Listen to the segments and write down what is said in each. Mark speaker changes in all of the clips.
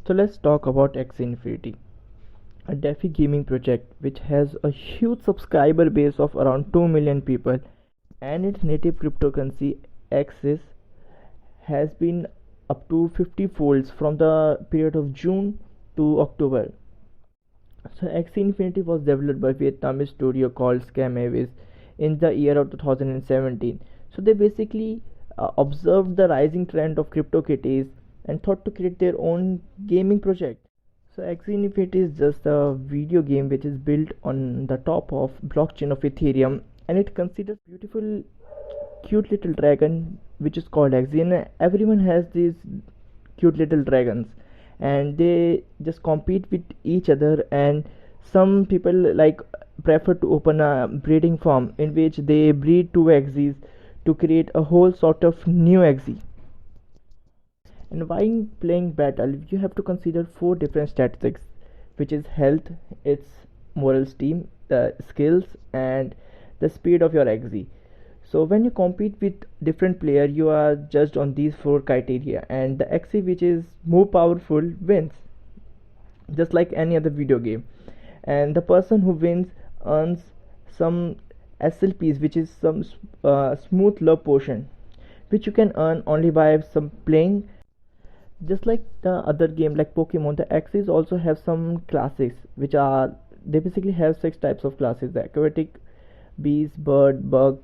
Speaker 1: So let's talk about Axie Infinity, a DeFi gaming project which has a huge subscriber base of around 2 million people, and its native cryptocurrency Axis has been up to 50 folds from the period of June to October. So Axie Infinity was developed by Vietnamese studio called Scam Avis in the year of 2017. So they basically observed the rising trend of CryptoKitties and thought to create their own gaming project. So Axie Infinity is just a video game which is built on the top of blockchain of Ethereum, and it considers beautiful cute little dragon which is called Axie, and everyone has these cute little dragons and they just compete with each other. And some people like prefer to open a breeding farm in which they breed two Axies to create a whole sort of new Axie. And while playing battle, you have to consider four different statistics, which is health, its moral steam, the skills, and the speed of your Axie. So when you compete with different player, you are judged on these four criteria, and the Axie which is more powerful wins, just like any other video game. And the person who wins earns some SLPs, which is some smooth love potion, which you can earn only by some playing. Just like the other game like Pokemon, the Axis also have some classes which are, they basically have six types of classes: the aquatic, beast, bird, bug,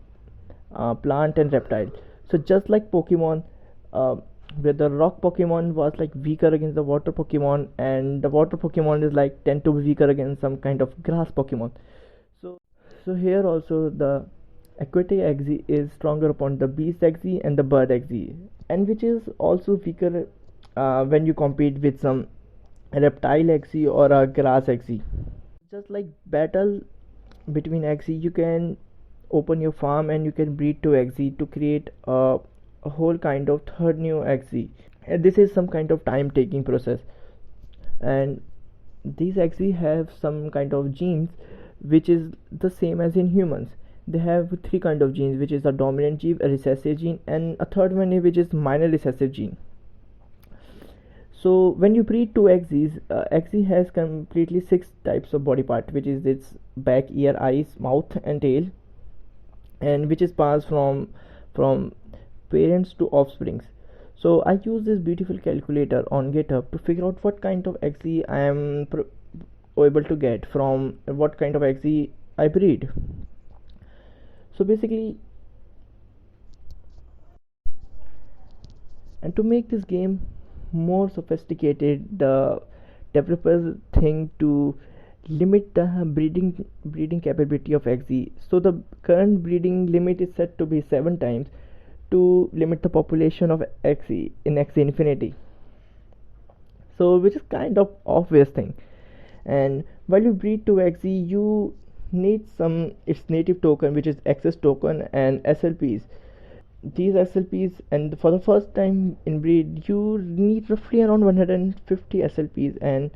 Speaker 1: plant, and reptile. So just like Pokemon, where the rock Pokemon was like weaker against the water Pokemon, and the water Pokemon is like tend to be weaker against some kind of grass Pokemon. So so here also the aquatic Axie is stronger upon the beast Axie and the bird Axie, and which is also weaker when you compete with some reptile Axie or a grass Axie. Just like battle between Axie, you can open your farm and you can breed two Axie to create a whole kind of third new Axie. And this is some kind of time taking process, and these Axie have some kind of genes which is the same as in humans. They have three kind of genes, which is a dominant gene, a recessive gene, and a third one which is minor recessive gene. So when you breed two Axies, Axie has completely six types of body part, which is its back, ear, eyes, mouth, and tail, and which is passed from parents to offsprings. So I use this beautiful calculator on GitHub to figure out what kind of Axie I am able to get from what kind of Axie I breed. So basically, and to make this game more sophisticated, the developers think to limit the breeding capability of Axie. So the current breeding limit is set to be 7 times to limit the population of Axie in Axie Infinity. So which is kind of obvious thing. And while you breed two Axie, you need some its native token, which is access token and SLPs. These SLPs, and for the first time in breed you need roughly around 150 SLPs, and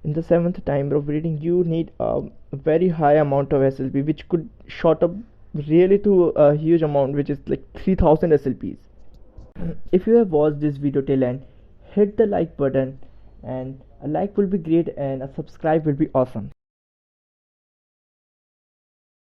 Speaker 1: in the seventh time of breeding you need a very high amount of SLP, which could shot up really to a huge amount, which is like 3000 SLPs. If you have watched this video till end, hit the like button, and a like will be great and a subscribe will be awesome.